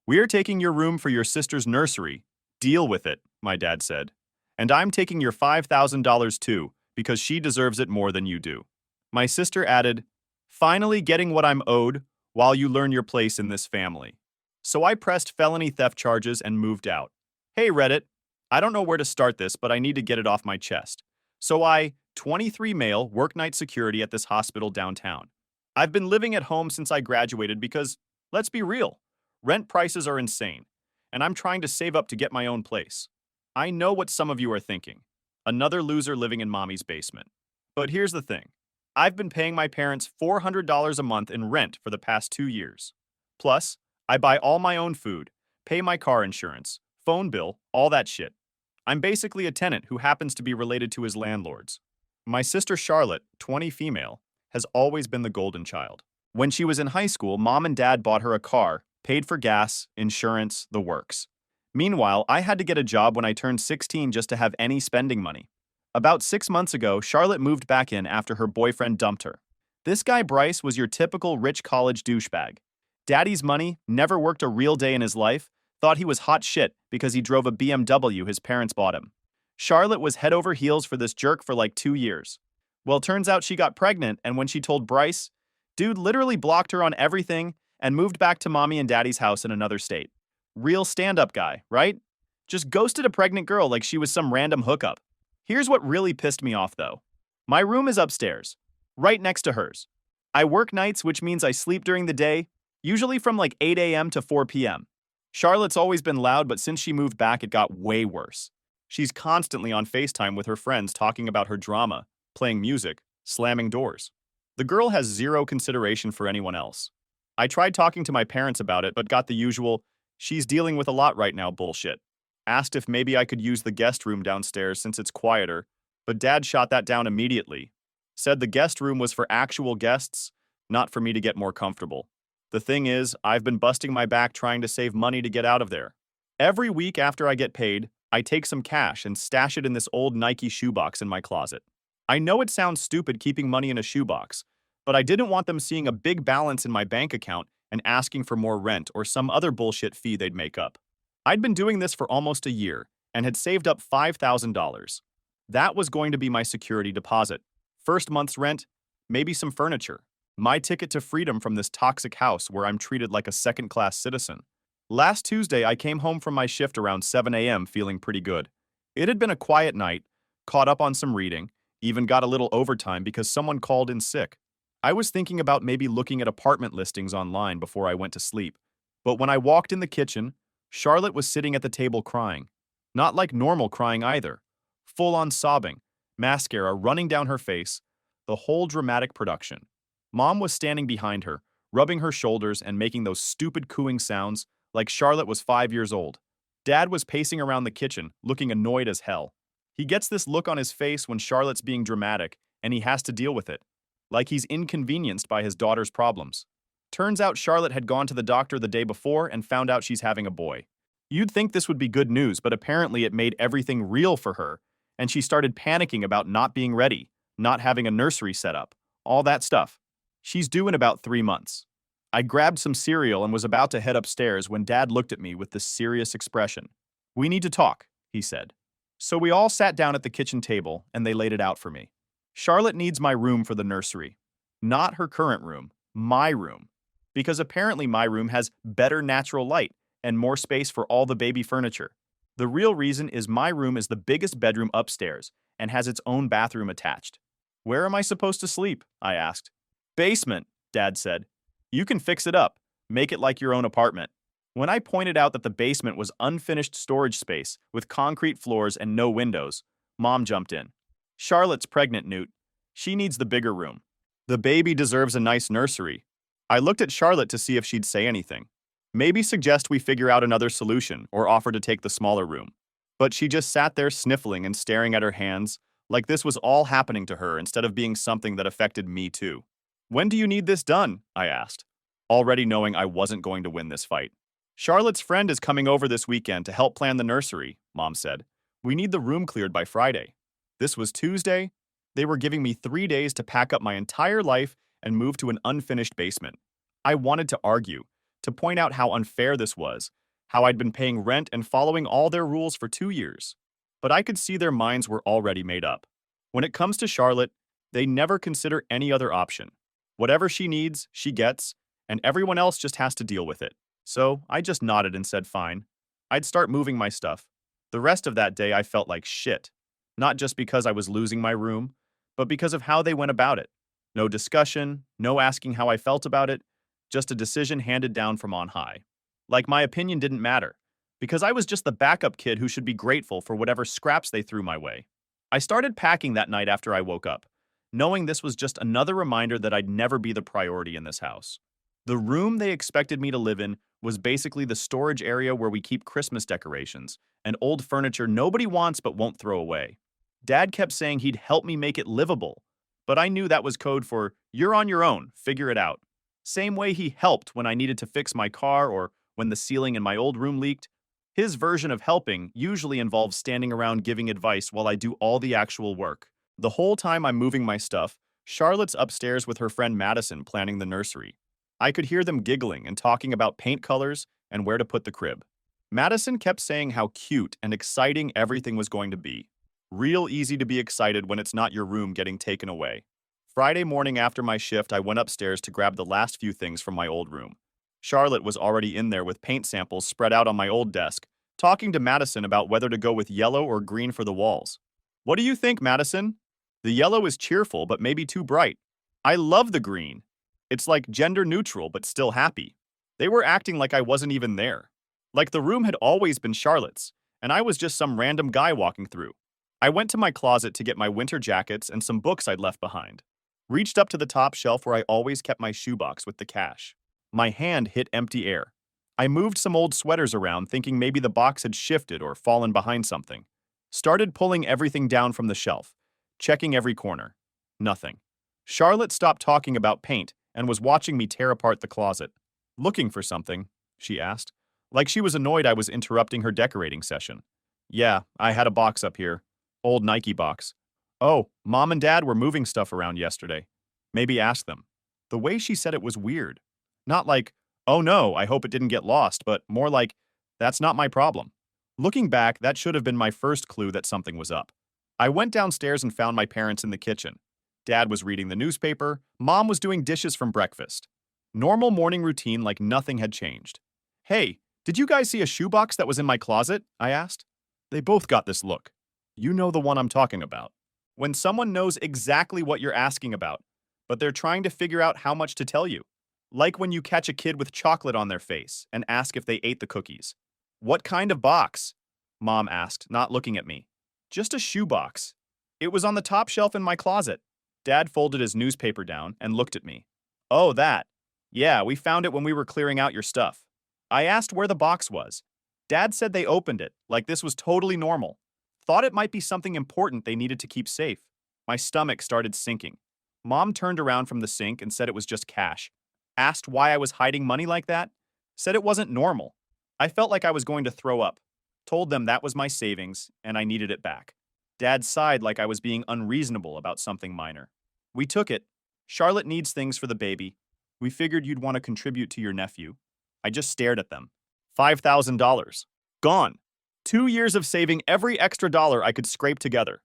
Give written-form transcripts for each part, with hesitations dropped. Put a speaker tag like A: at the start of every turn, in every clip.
A: We're taking your room for your sister's nursery. Deal with it, my dad said. And I'm taking your $5,000 too, because she deserves it more than you do. My sister added, finally getting what I'm owed while you learn your place in this family. So I pressed felony theft charges and moved out. Hey Reddit, I don't know where to start this, but I need to get it off my chest. So 23 male, work night security at this hospital downtown. I've been living at home since I graduated because, let's be real, rent prices are insane, and I'm trying to save up to get my own place. I know what some of you are thinking. Another loser living in mommy's basement. But here's the thing. I've been paying my parents $400 a month in rent for the past 2 years. Plus, I buy all my own food, pay my car insurance, phone bill, all that shit. I'm basically a tenant who happens to be related to his landlords. My sister Charlotte, 20 female, has always been the golden child. When she was in high school, mom and dad bought her a car, paid for gas, insurance, the works. Meanwhile, I had to get a job when I turned 16 just to have any spending money. About 6 months ago, Charlotte moved back in after her boyfriend dumped her. This guy Bryce was your typical rich college douchebag. Daddy's money, never worked a real day in his life, thought he was hot shit because he drove a BMW his parents bought him. Charlotte was head over heels for this jerk for like 2 years. Well, turns out she got pregnant, and when she told Bryce, dude literally blocked her on everything and moved back to mommy and daddy's house in another state. Real stand-up guy, right? Just ghosted a pregnant girl like she was some random hookup. Here's what really pissed me off, though. My room is upstairs, right next to hers. I work nights, which means I sleep during the day, usually from like 8 a.m. to 4 p.m. Charlotte's always been loud, but since she moved back, it got way worse. She's constantly on FaceTime with her friends talking about her drama, playing music, slamming doors. The girl has zero consideration for anyone else. I tried talking to my parents about it, but got the usual, she's dealing with a lot right now bullshit. Asked if maybe I could use the guest room downstairs since it's quieter, but dad shot that down immediately. Said the guest room was for actual guests, not for me to get more comfortable. The thing is, I've been busting my back trying to save money to get out of there. Every week after I get paid, I take some cash and stash it in this old Nike shoebox in my closet. I know it sounds stupid keeping money in a shoebox, but I didn't want them seeing a big balance in my bank account and asking for more rent or some other bullshit fee they'd make up. I'd been doing this for almost a year and had saved up $5,000. That was going to be my security deposit. First month's rent, maybe some furniture. My ticket to freedom from this toxic house where I'm treated like a second-class citizen. Last Tuesday, I came home from my shift around 7 a.m. feeling pretty good. It had been a quiet night, caught up on some reading, even got a little overtime because someone called in sick. I was thinking about maybe looking at apartment listings online before I went to sleep. But when I walked in the kitchen, Charlotte was sitting at the table crying. Not like normal crying either. Full-on sobbing, mascara running down her face, the whole dramatic production. Mom was standing behind her, rubbing her shoulders and making those stupid cooing sounds like Charlotte was 5 years old. Dad was pacing around the kitchen, looking annoyed as hell. He gets this look on his face when Charlotte's being dramatic, and he has to deal with it. Like he's inconvenienced by his daughter's problems. Turns out Charlotte had gone to the doctor the day before and found out she's having a boy. You'd think this would be good news, but apparently it made everything real for her, and she started panicking about not being ready, not having a nursery set up, all that stuff. She's due in about 3 months. I grabbed some cereal and was about to head upstairs when Dad looked at me with this serious expression. "We need to talk," he said. So we all sat down at the kitchen table, and they laid it out for me. Charlotte needs my room for the nursery. Not her current room, my room. Because apparently my room has better natural light and more space for all the baby furniture. The real reason is my room is the biggest bedroom upstairs and has its own bathroom attached. "Where am I supposed to sleep?" I asked. "Basement," Dad said. "You can fix it up, make it like your own apartment." When I pointed out that the basement was unfinished storage space with concrete floors and no windows, Mom jumped in. "Charlotte's pregnant, Newt. She needs the bigger room. The baby deserves a nice nursery." I looked at Charlotte to see if she'd say anything. Maybe suggest we figure out another solution or offer to take the smaller room. But she just sat there sniffling and staring at her hands like this was all happening to her instead of being something that affected me too. "When do you need this done?" I asked, already knowing I wasn't going to win this fight. "Charlotte's friend is coming over this weekend to help plan the nursery," Mom said. "We need the room cleared by Friday." This was Tuesday. They were giving me 3 days to pack up my entire life and move to an unfinished basement. I wanted to argue, to point out how unfair this was, how I'd been paying rent and following all their rules for 2 years. But I could see their minds were already made up. When it comes to Charlotte, they never consider any other option. Whatever she needs, she gets, and everyone else just has to deal with it. So I just nodded and said fine. I'd start moving my stuff. The rest of that day I felt like shit. Not just because I was losing my room, but because of how they went about it. No discussion, no asking how I felt about it, just a decision handed down from on high. Like my opinion didn't matter, because I was just the backup kid who should be grateful for whatever scraps they threw my way. I started packing that night after I woke up, knowing this was just another reminder that I'd never be the priority in this house. The room they expected me to live in was basically the storage area where we keep Christmas decorations and old furniture nobody wants but won't throw away. Dad kept saying he'd help me make it livable, but I knew that was code for, you're on your own, figure it out. Same way he helped when I needed to fix my car or when the ceiling in my old room leaked. His version of helping usually involves standing around giving advice while I do all the actual work. The whole time I'm moving my stuff, Charlotte's upstairs with her friend Madison planning the nursery. I could hear them giggling and talking about paint colors and where to put the crib. Madison kept saying how cute and exciting everything was going to be. Real easy to be excited when it's not your room getting taken away. Friday morning after my shift, I went upstairs to grab the last few things from my old room. Charlotte was already in there with paint samples spread out on my old desk, talking to Madison about whether to go with yellow or green for the walls. What do you think, Madison? The yellow is cheerful, but maybe too bright. I love the green. It's like gender neutral, but still happy. They were acting like I wasn't even there. Like the room had always been Charlotte's, and I was just some random guy walking through. I went to my closet to get my winter jackets and some books I'd left behind. Reached up to the top shelf where I always kept my shoebox with the cash. My hand hit empty air. I moved some old sweaters around, thinking maybe the box had shifted or fallen behind something. Started pulling everything down from the shelf, checking every corner. Nothing. Charlotte stopped talking about paint and was watching me tear apart the closet. Looking for something, she asked, like she was annoyed I was interrupting her decorating session. Yeah, I had a box up here. Old Nike box. Oh, Mom and Dad were moving stuff around yesterday. Maybe ask them. The way she said it was weird. Not like, oh no, I hope it didn't get lost, but more like, that's not my problem. Looking back, that should have been my first clue that something was up. I went downstairs and found my parents in the kitchen. Dad was reading the newspaper, Mom was doing dishes from breakfast. Normal morning routine like nothing had changed. Hey, did you guys see a shoebox that was in my closet? I asked. They both got this look. You know the one I'm talking about. When someone knows exactly what you're asking about, but they're trying to figure out how much to tell you. Like when you catch a kid with chocolate on their face and ask if they ate the cookies. What kind of box? Mom asked, not looking at me. Just a shoebox. It was on the top shelf in my closet. Dad folded his newspaper down and looked at me. Oh, that. Yeah, we found it when we were clearing out your stuff. I asked where the box was. Dad said they opened it, like this was totally normal. Thought it might be something important they needed to keep safe. My stomach started sinking. Mom turned around from the sink and said it was just cash. Asked why I was hiding money like that. Said it wasn't normal. I felt like I was going to throw up. Told them that was my savings and I needed it back. Dad sighed like I was being unreasonable about something minor. We took it. Charlotte needs things for the baby. We figured you'd want to contribute to your nephew. I just stared at them. $5,000. Gone. 2 years of saving every extra dollar I could scrape together.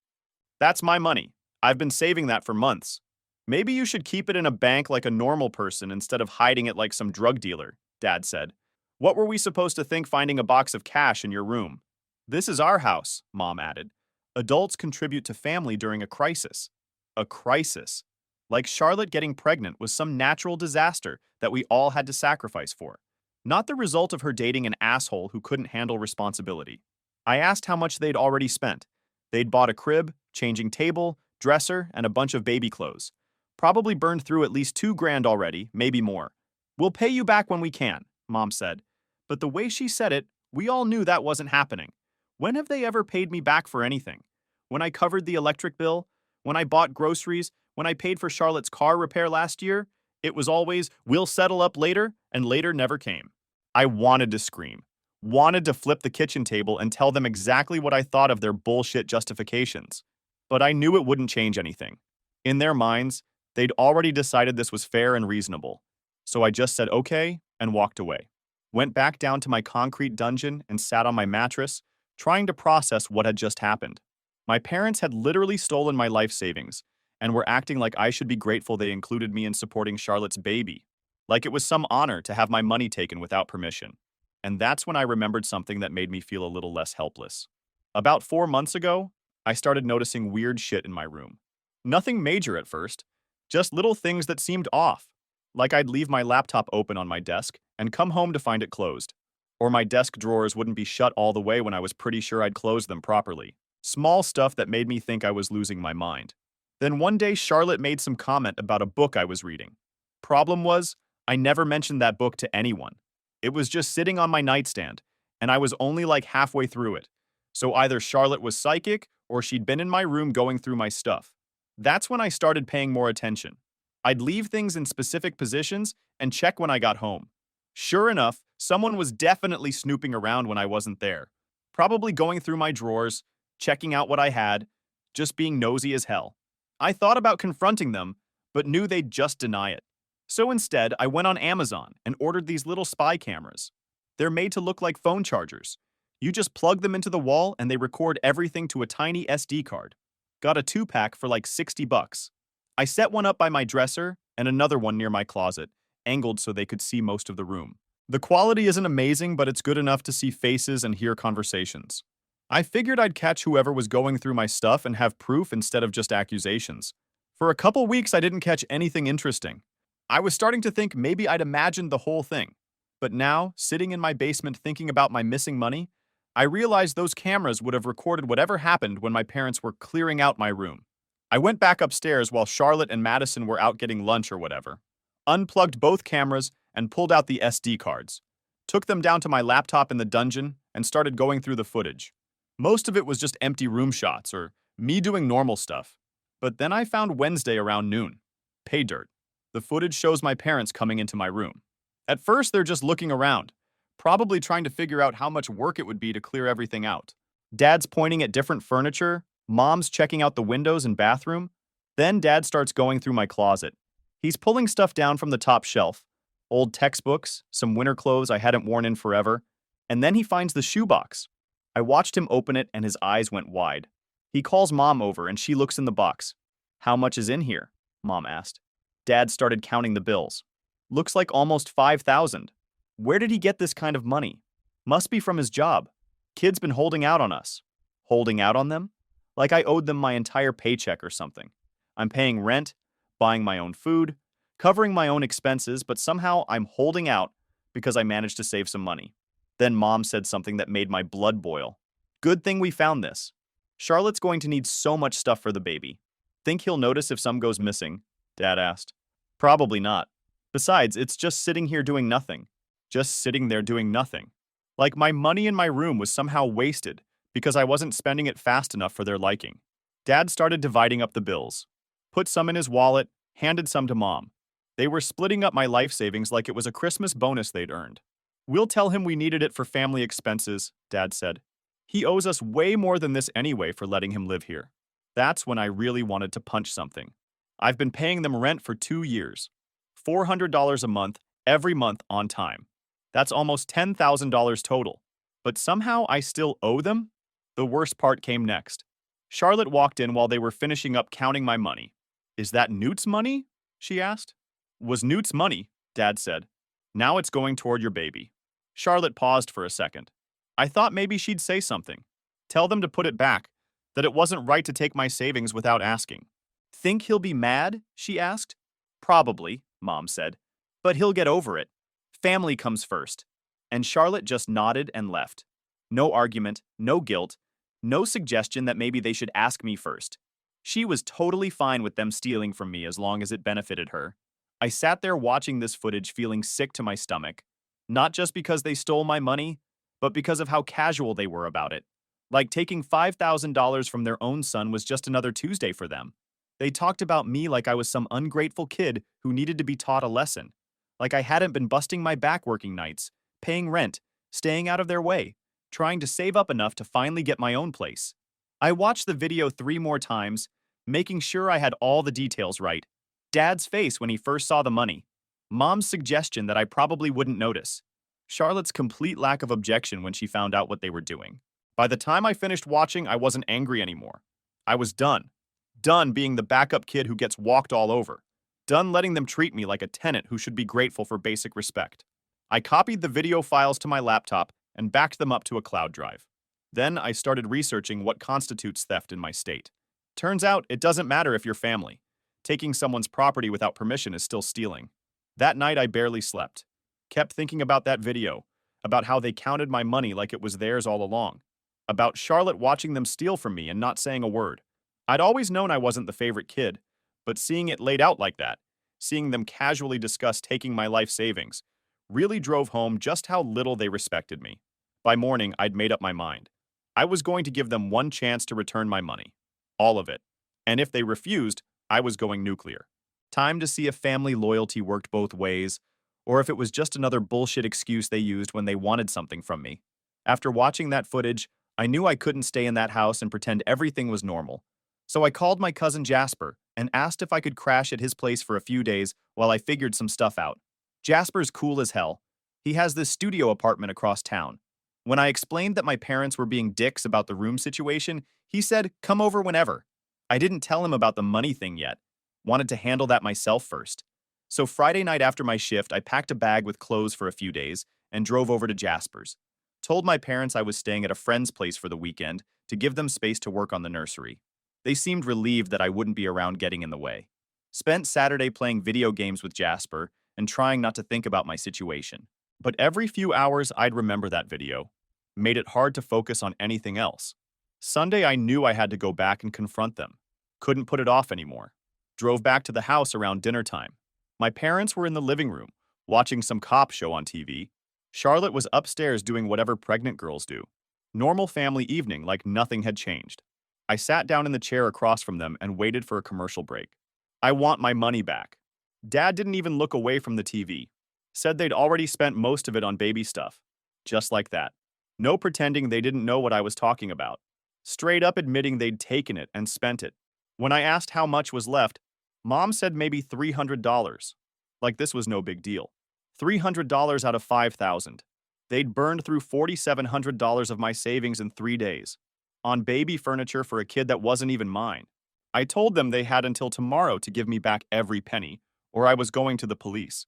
A: That's my money. I've been saving that for months. Maybe you should keep it in a bank like a normal person instead of hiding it like some drug dealer, Dad said. What were we supposed to think finding a box of cash in your room? This is our house, Mom added. Adults contribute to family during a crisis. A crisis. Like Charlotte getting pregnant was some natural disaster that we all had to sacrifice for. Not the result of her dating an asshole who couldn't handle responsibility. I asked how much they'd already spent. They'd bought a crib, changing table, dresser, and a bunch of baby clothes. Probably burned through at least $2,000 already, maybe more. We'll pay you back when we can, Mom said. But the way she said it, we all knew that wasn't happening. When have they ever paid me back for anything? When I covered the electric bill? When I bought groceries? When I paid for Charlotte's car repair last year? It was always, we'll settle up later, and later never came. I wanted to scream. Wanted to flip the kitchen table and tell them exactly what I thought of their bullshit justifications. But I knew it wouldn't change anything. In their minds, they'd already decided this was fair and reasonable. So I just said okay and walked away. went back down to my concrete dungeon and sat on my mattress, trying to process what had just happened. My parents had literally stolen my life savings and were acting like I should be grateful they included me in supporting Charlotte's baby, like it was some honor to have my money taken without permission. And that's when I remembered something that made me feel a little less helpless. About 4 months ago, I started noticing weird shit in my room. Nothing major at first, just little things that seemed off, like I'd leave my laptop open on my desk and come home to find it closed, or my desk drawers wouldn't be shut all the way when I was pretty sure I'd closed them properly. Small stuff that made me think I was losing my mind. Then one day, Charlotte made some comment about a book I was reading. Problem was, I never mentioned that book to anyone. It was just sitting on my nightstand, and I was only like halfway through it. So either Charlotte was psychic or she'd been in my room going through my stuff. That's when I started paying more attention. I'd leave things in specific positions and check when I got home. Sure enough, someone was definitely snooping around when I wasn't there. Probably going through my drawers, checking out what I had, just being nosy as hell. I thought about confronting them, but knew they'd just deny it. So instead, I went on Amazon and ordered these little spy cameras. They're made to look like phone chargers. You just plug them into the wall and they record everything to a tiny SD card. Got a 2-pack for like 60 bucks. I set one up by my dresser and another one near my closet, angled so they could see most of the room. The quality isn't amazing, but it's good enough to see faces and hear conversations. I figured I'd catch whoever was going through my stuff and have proof instead of just accusations. For a couple weeks, I didn't catch anything interesting. I was starting to think maybe I'd imagined the whole thing. But now, sitting in my basement thinking about my missing money, I realized those cameras would have recorded whatever happened when my parents were clearing out my room. I went back upstairs while Charlotte and Madison were out getting lunch or whatever, unplugged both cameras and pulled out the SD cards, took them down to my laptop in the dungeon and started going through the footage. Most of it was just empty room shots or me doing normal stuff. But then I found Wednesday around noon. Pay dirt. The footage shows my parents coming into my room. At first, they're just looking around, probably trying to figure out how much work it would be to clear everything out. Dad's pointing at different furniture, Mom's checking out the windows and bathroom. Then Dad starts going through my closet. He's pulling stuff down from the top shelf, old textbooks, some winter clothes I hadn't worn in forever, and then he finds the shoebox. I watched him open it and his eyes went wide. He calls Mom over and she looks in the box. "How much is in here?" Mom asked. Dad started counting the bills. "Looks like almost 5,000. Where did he get this kind of money? Must be from his job. Kid's been holding out on us." Holding out on them? Like I owed them my entire paycheck or something. I'm paying rent, buying my own food, covering my own expenses, but somehow I'm holding out because I managed to save some money. Then Mom said something that made my blood boil. "Good thing we found this. Charlotte's going to need so much stuff for the baby. Think he'll notice if some goes missing?" Dad asked. "Probably not. Besides, it's just sitting here doing nothing. Just sitting there doing nothing. Like my money in my room was somehow wasted because I wasn't spending it fast enough for their liking." Dad started dividing up the bills. Put some in his wallet, handed some to Mom. They were splitting up my life savings like it was a Christmas bonus they'd earned. "We'll tell him we needed it for family expenses," Dad said. "He owes us way more than this anyway for letting him live here." That's when I really wanted to punch something. I've been paying them rent for 2 years. $400 a month, every month on time. That's almost $10,000 total. But somehow I still owe them? The worst part came next. Charlotte walked in while they were finishing up counting my money. "Is that Newt's money?" she asked. "Was Newt's money," Dad said. "Now it's going toward your baby." Charlotte paused for a second. I thought maybe she'd say something. Tell them to put it back, that it wasn't right to take my savings without asking. "Think he'll be mad?" she asked. "Probably," Mom said. "But he'll get over it. Family comes first." And Charlotte just nodded and left. No argument, no guilt, no suggestion that maybe they should ask me first. She was totally fine with them stealing from me as long as it benefited her. I sat there watching this footage feeling sick to my stomach. Not just because they stole my money, but because of how casual they were about it. Like taking $5,000 from their own son was just another Tuesday for them. They talked about me like I was some ungrateful kid who needed to be taught a lesson. Like I hadn't been busting my back working nights, paying rent, staying out of their way, trying to save up enough to finally get my own place. I watched the video 3 more times, making sure I had all the details right. Dad's face when he first saw the money. Mom's suggestion that I probably wouldn't notice. Charlotte's complete lack of objection when she found out what they were doing. By the time I finished watching, I wasn't angry anymore. I was done. Done being the backup kid who gets walked all over. Done letting them treat me like a tenant who should be grateful for basic respect. I copied the video files to my laptop and backed them up to a cloud drive. Then I started researching what constitutes theft in my state. Turns out it doesn't matter if you're family. Taking someone's property without permission is still stealing. That night I barely slept. Kept thinking about that video, about how they counted my money like it was theirs all along, about Charlotte watching them steal from me and not saying a word. I'd always known I wasn't the favorite kid, but seeing it laid out like that, seeing them casually discuss taking my life savings, really drove home just how little they respected me. By morning, I'd made up my mind. I was going to give them one chance to return my money. All of it. And if they refused, I was going nuclear. Time to see if family loyalty worked both ways, or if it was just another bullshit excuse they used when they wanted something from me. After watching that footage, I knew I couldn't stay in that house and pretend everything was normal. So I called my cousin Jasper and asked if I could crash at his place for a few days while I figured some stuff out. Jasper's cool as hell. He has this studio apartment across town. When I explained that my parents were being dicks about the room situation, he said, "Come over whenever." I didn't tell him about the money thing yet. Wanted to handle that myself first. So Friday night after my shift, I packed a bag with clothes for a few days and drove over to Jasper's. Told my parents I was staying at a friend's place for the weekend to give them space to work on the nursery. They seemed relieved that I wouldn't be around getting in the way. Spent Saturday playing video games with Jasper and trying not to think about my situation. But every few hours, I'd remember that video. Made it hard to focus on anything else. Sunday, I knew I had to go back and confront them. Couldn't put it off anymore. Drove back to the house around dinner time. My parents were in the living room, watching some cop show on TV. Charlotte was upstairs doing whatever pregnant girls do. Normal family evening like nothing had changed. I sat down in the chair across from them and waited for a commercial break. I want my money back. Dad didn't even look away from the TV. Said they'd already spent most of it on baby stuff. Just like that. No pretending they didn't know what I was talking about. Straight up admitting they'd taken it and spent it. When I asked how much was left, Mom said maybe $300. Like this was no big deal. $300 out of $5,000. They'd burned through $4,700 of my savings in 3 days. On baby furniture for a kid that wasn't even mine. I told them they had until tomorrow to give me back every penny, or I was going to the police.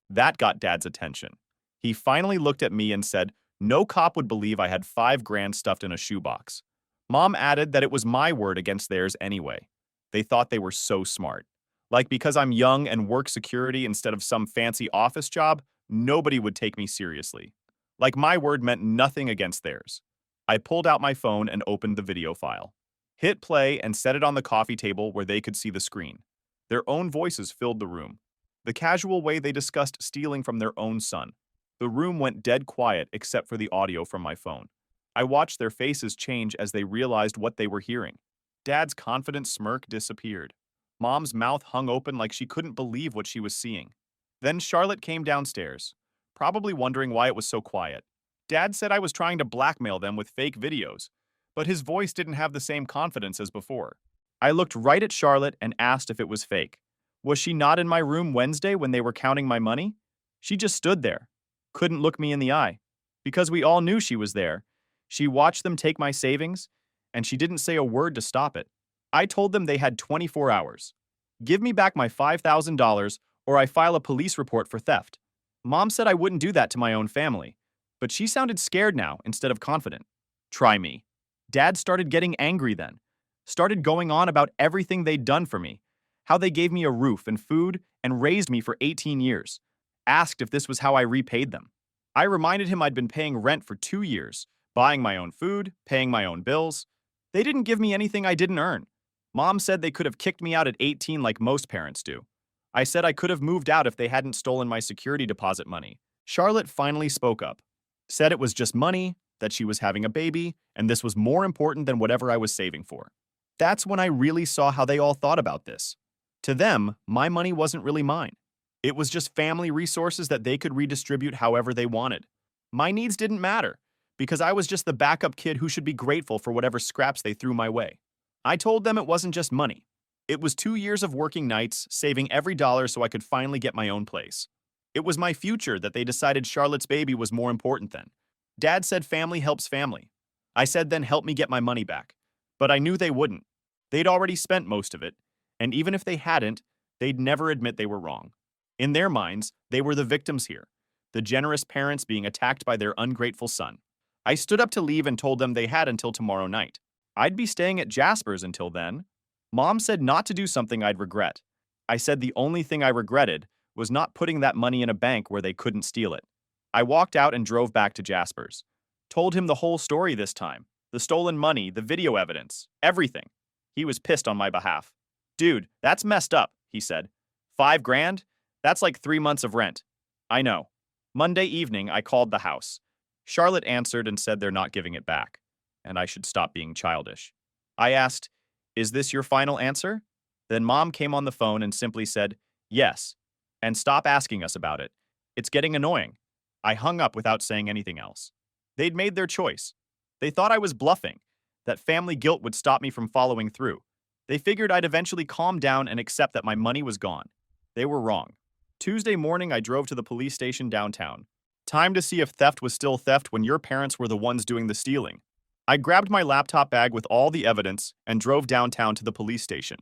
A: That got Dad's attention. He finally looked at me and said, no cop would believe I had $5,000 stuffed in a shoebox. Mom added that it was my word against theirs anyway. They thought they were so smart. Like because I'm young and work security instead of some fancy office job, nobody would take me seriously. Like my word meant nothing against theirs. I pulled out my phone and opened the video file. Hit play and set it on the coffee table where they could see the screen. Their own voices filled the room. The casual way they discussed stealing from their own son. The room went dead quiet except for the audio from my phone. I watched their faces change as they realized what they were hearing. Dad's confident smirk disappeared. Mom's mouth hung open like she couldn't believe what she was seeing. Then Charlotte came downstairs, probably wondering why it was so quiet. Dad said I was trying to blackmail them with fake videos, but his voice didn't have the same confidence as before. I looked right at Charlotte and asked if it was fake. Was she not in my room Wednesday when they were counting my money? She just stood there, couldn't look me in the eye. Because we all knew she was there. She watched them take my savings, and she didn't say a word to stop it. I told them they had 24 hours. Give me back my $5,000 or I file a police report for theft. Mom said I wouldn't do that to my own family, but she sounded scared now instead of confident. Try me. Dad started getting angry then. Started going on about everything they'd done for me. How they gave me a roof and food and raised me for 18 years. Asked if this was how I repaid them. I reminded him I'd been paying rent for 2 years, buying my own food, paying my own bills. They didn't give me anything I didn't earn. Mom said they could have kicked me out at 18 like most parents do. I said I could have moved out if they hadn't stolen my security deposit money. Charlotte finally spoke up. Said it was just money, that she was having a baby, and this was more important than whatever I was saving for. That's when I really saw how they all thought about this. To them, my money wasn't really mine. It was just family resources that they could redistribute however they wanted. My needs didn't matter, because I was just the backup kid who should be grateful for whatever scraps they threw my way. I told them it wasn't just money. It was 2 years of working nights, saving every dollar so I could finally get my own place. It was my future that they decided Charlotte's baby was more important than. Dad said family helps family. I said then help me get my money back. But I knew they wouldn't. They'd already spent most of it, and even if they hadn't, they'd never admit they were wrong. In their minds, they were the victims here, the generous parents being attacked by their ungrateful son. I stood up to leave and told them they had until tomorrow night. I'd be staying at Jasper's until then. Mom said not to do something I'd regret. I said the only thing I regretted was not putting that money in a bank where they couldn't steal it. I walked out and drove back to Jasper's. Told him the whole story this time. The stolen money, the video evidence, everything. He was pissed on my behalf. Dude, that's messed up, he said. $5,000? That's like 3 months of rent. I know. Monday evening, I called the house. Charlotte answered and said they're not giving it back, and I should stop being childish. I asked, "Is this your final answer?" Then Mom came on the phone and simply said, "Yes, and stop asking us about it. It's getting annoying." I hung up without saying anything else. They'd made their choice. They thought I was bluffing, that family guilt would stop me from following through. They figured I'd eventually calm down and accept that my money was gone. They were wrong. Tuesday morning, I drove to the police station downtown. Time to see if theft was still theft when your parents were the ones doing the stealing. I grabbed my laptop bag with all the evidence and drove downtown to the police station.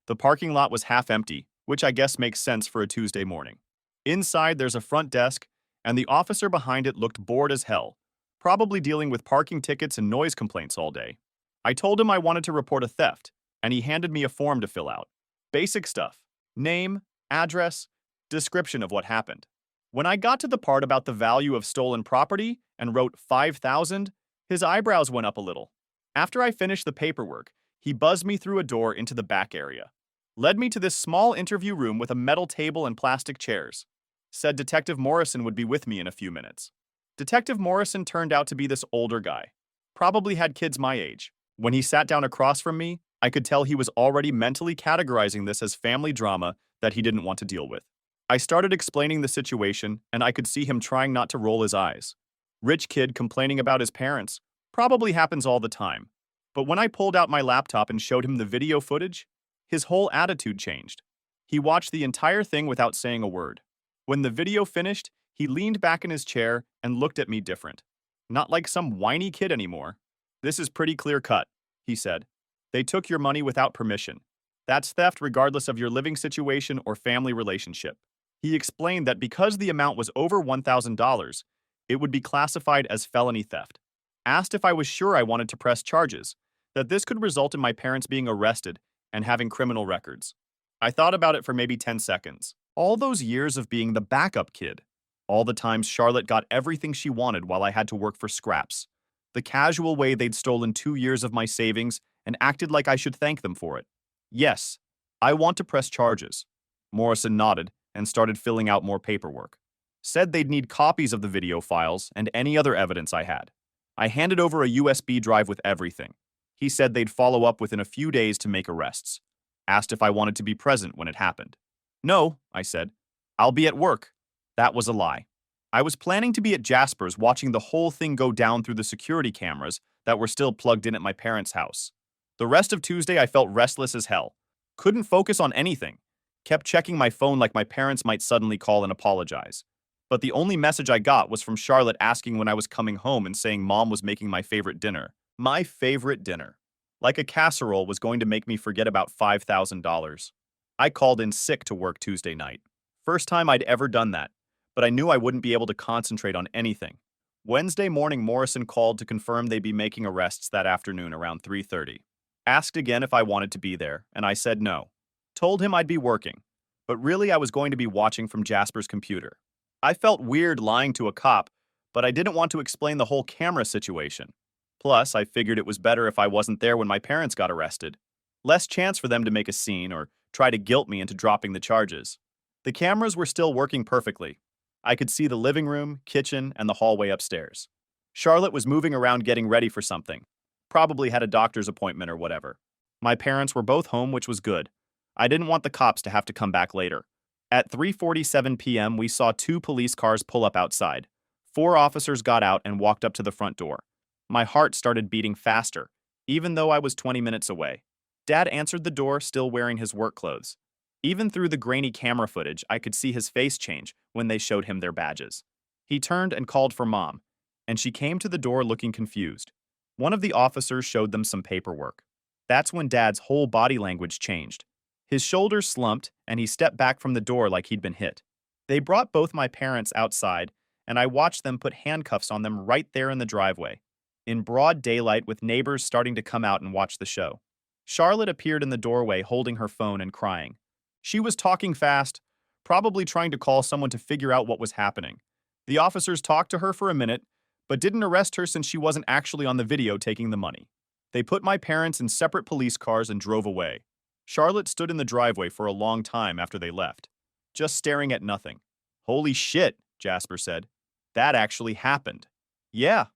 A: The parking lot was half empty, which I guess makes sense for a Tuesday morning. Inside, there's a front desk, and the officer behind it looked bored as hell, probably dealing with parking tickets and noise complaints all day. I told him I wanted to report a theft, and he handed me a form to fill out. Basic stuff. Name, address, description of what happened. When I got to the part about the value of stolen property and wrote 5,000, his eyebrows went up a little. After I finished the paperwork, he buzzed me through a door into the back area. Led me to this small interview room with a metal table and plastic chairs. Said Detective Morrison would be with me in a few minutes. Detective Morrison turned out to be this older guy. Probably had kids my age. When he sat down across from me, I could tell he was already mentally categorizing this as family drama that he didn't want to deal with. I started explaining the situation, and I could see him trying not to roll his eyes. Rich kid complaining about his parents. Probably happens all the time. But when I pulled out my laptop and showed him the video footage, his whole attitude changed. He watched the entire thing without saying a word. When the video finished, he leaned back in his chair and looked at me different. Not like some whiny kid anymore. "This is pretty clear-cut," he said. "They took your money without permission. That's theft regardless of your living situation or family relationship." He explained that because the amount was over $1,000, it would be classified as felony theft. Asked if I was sure I wanted to press charges, that this could result in my parents being arrested and having criminal records. I thought about it for maybe 10 seconds. All those years of being the backup kid. All the times Charlotte got everything she wanted while I had to work for scraps. The casual way they'd stolen 2 years of my savings and acted like I should thank them for it. "Yes, I want to press charges." Morrison nodded and started filling out more paperwork. Said they'd need copies of the video files and any other evidence I had. I handed over a USB drive with everything. He said they'd follow up within a few days to make arrests. Asked if I wanted to be present when it happened. "No," I said. "I'll be at work." That was a lie. I was planning to be at Jasper's watching the whole thing go down through the security cameras that were still plugged in at my parents' house. The rest of Tuesday I felt restless as hell. Couldn't focus on anything. Kept checking my phone like my parents might suddenly call and apologize. But the only message I got was from Charlotte asking when I was coming home and saying Mom was making my favorite dinner. My favorite dinner. Like a casserole was going to make me forget about $5,000. I called in sick to work Tuesday night. First time I'd ever done that, but I knew I wouldn't be able to concentrate on anything. Wednesday morning, Morrison called to confirm they'd be making arrests that afternoon around 3:30. Asked again if I wanted to be there, and I said no. Told him I'd be working, but really I was going to be watching from Jasper's computer. I felt weird lying to a cop, but I didn't want to explain the whole camera situation. Plus, I figured it was better if I wasn't there when my parents got arrested. Less chance for them to make a scene or try to guilt me into dropping the charges. The cameras were still working perfectly. I could see the living room, kitchen, and the hallway upstairs. Charlotte was moving around getting ready for something. Probably had a doctor's appointment or whatever. My parents were both home, which was good. I didn't want the cops to have to come back later. At 3:47 p.m., we saw 2 police cars pull up outside. 4 officers got out and walked up to the front door. My heart started beating faster, even though I was 20 minutes away. Dad answered the door, still wearing his work clothes. Even through the grainy camera footage, I could see his face change when they showed him their badges. He turned and called for Mom, and she came to the door looking confused. One of the officers showed them some paperwork. That's when Dad's whole body language changed. His shoulders slumped, and he stepped back from the door like he'd been hit. They brought both my parents outside, and I watched them put handcuffs on them right there in the driveway, in broad daylight with neighbors starting to come out and watch the show. Charlotte appeared in the doorway holding her phone and crying. She was talking fast, probably trying to call someone to figure out what was happening. The officers talked to her for a minute, but didn't arrest her since she wasn't actually on the video taking the money. They put my parents in separate police cars and drove away. Charlotte stood in the driveway for a long time after they left, just staring at nothing. "Holy shit," Jasper said. "That actually happened." "Yeah.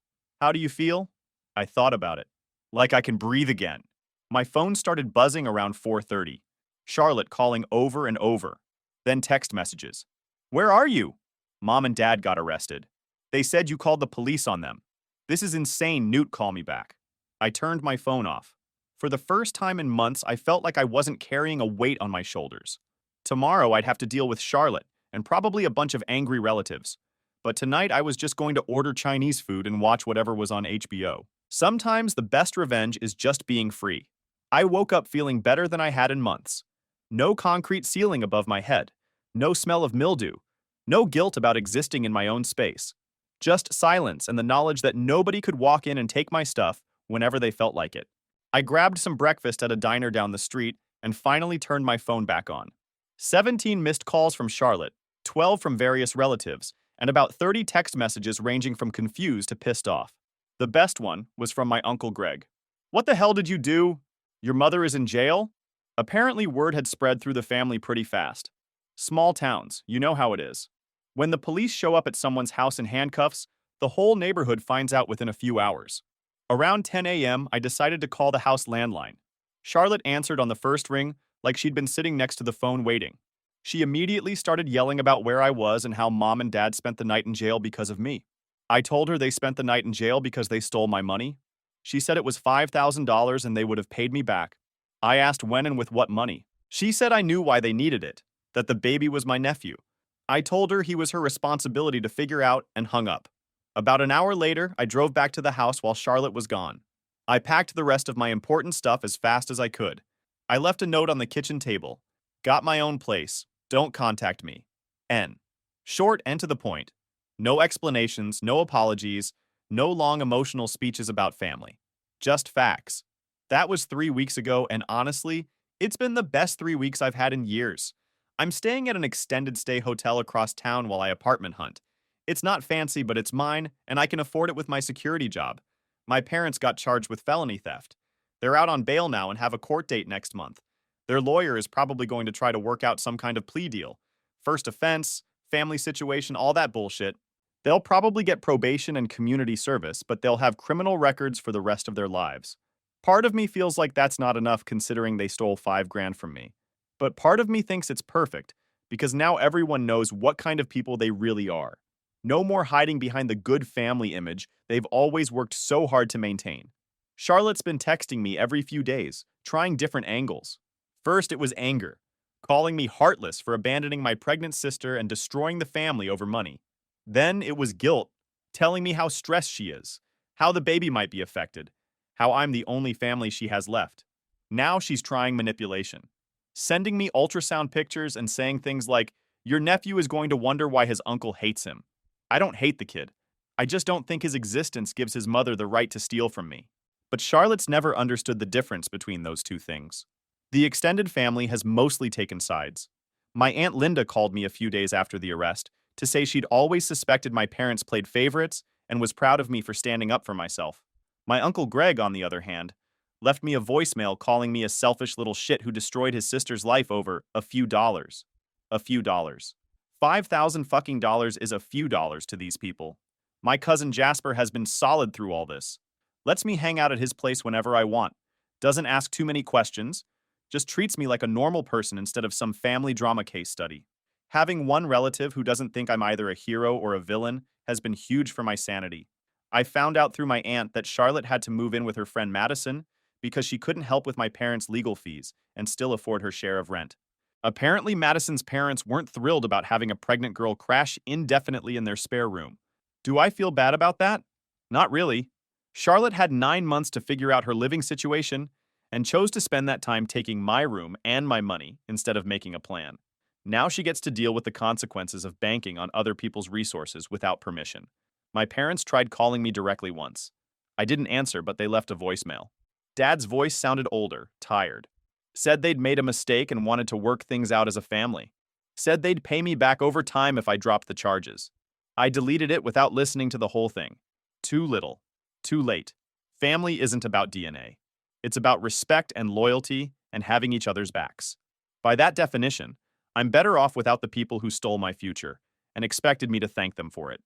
A: How do you feel?" I thought about it. Like I can breathe again. My phone started buzzing around 4:30. Charlotte calling over and over. Then text messages. "Where are you?" "Mom and Dad got arrested. They said you called the police on them." "This is insane, Newt, call me back." I turned my phone off. For the first time in months, I felt like I wasn't carrying a weight on my shoulders. Tomorrow, I'd have to deal with Charlotte and probably a bunch of angry relatives. But tonight, I was just going to order Chinese food and watch whatever was on HBO. Sometimes the best revenge is just being free. I woke up feeling better than I had in months. No concrete ceiling above my head. No smell of mildew. No guilt about existing in my own space. Just silence and the knowledge that nobody could walk in and take my stuff whenever they felt like it. I grabbed some breakfast at a diner down the street and finally turned my phone back on. 17 missed calls from Charlotte, 12 from various relatives, and about 30 text messages ranging from confused to pissed off. The best one was from my Uncle Greg. "What the hell did you do? Your mother is in jail?" Apparently, word had spread through the family pretty fast. Small towns, you know how it is. When the police show up at someone's house in handcuffs, the whole neighborhood finds out within a few hours. Around 10 a.m., I decided to call the house landline. Charlotte answered on the first ring like she'd been sitting next to the phone waiting. She immediately started yelling about where I was and how Mom and Dad spent the night in jail because of me. I told her they spent the night in jail because they stole my money. She said it was $5,000 and they would have paid me back. I asked when and with what money. She said I knew why they needed it, that the baby was my nephew. I told her he was her responsibility to figure out and hung up. About an hour later, I drove back to the house while Charlotte was gone. I packed the rest of my important stuff as fast as I could. I left a note on the kitchen table. "Got my own place. Don't contact me. N." Short and to the point. No explanations, no apologies, no long emotional speeches about family. Just facts. That was 3 weeks ago, and honestly, it's been the best 3 weeks I've had in years. I'm staying at an extended stay hotel across town while I apartment hunt. It's not fancy, but it's mine, and I can afford it with my security job. My parents got charged with felony theft. They're out on bail now and have a court date next month. Their lawyer is probably going to try to work out some kind of plea deal. First offense, family situation, all that bullshit. They'll probably get probation and community service, but they'll have criminal records for the rest of their lives. Part of me feels like that's not enough considering they stole $5,000 from me. But part of me thinks it's perfect, because now everyone knows what kind of people they really are. No more hiding behind the good family image they've always worked so hard to maintain. Charlotte's been texting me every few days, trying different angles. First, it was anger, calling me heartless for abandoning my pregnant sister and destroying the family over money. Then it was guilt, telling me how stressed she is, how the baby might be affected, how I'm the only family she has left. Now she's trying manipulation, sending me ultrasound pictures and saying things like, "Your nephew is going to wonder why his uncle hates him." I don't hate the kid. I just don't think his existence gives his mother the right to steal from me. But Charlotte's never understood the difference between those two things. The extended family has mostly taken sides. My Aunt Linda called me a few days after the arrest to say she'd always suspected my parents played favorites and was proud of me for standing up for myself. My Uncle Greg, on the other hand, left me a voicemail calling me a selfish little shit who destroyed his sister's life over a few dollars. A few dollars. 5,000 fucking dollars is a few dollars to these people. My cousin Jasper has been solid through all this. Lets me hang out at his place whenever I want. Doesn't ask too many questions. Just treats me like a normal person instead of some family drama case study. Having one relative who doesn't think I'm either a hero or a villain has been huge for my sanity. I found out through my aunt that Charlotte had to move in with her friend Madison because she couldn't help with my parents' legal fees and still afford her share of rent. Apparently, Madison's parents weren't thrilled about having a pregnant girl crash indefinitely in their spare room. Do I feel bad about that? Not really. Charlotte had 9 months to figure out her living situation and chose to spend that time taking my room and my money instead of making a plan. Now she gets to deal with the consequences of banking on other people's resources without permission. My parents tried calling me directly once. I didn't answer, but they left a voicemail. Dad's voice sounded older, tired. Said they'd made a mistake and wanted to work things out as a family. Said they'd pay me back over time if I dropped the charges. I deleted it without listening to the whole thing. Too little. Too late. Family isn't about DNA. It's about respect and loyalty and having each other's backs. By that definition, I'm better off without the people who stole my future and expected me to thank them for it.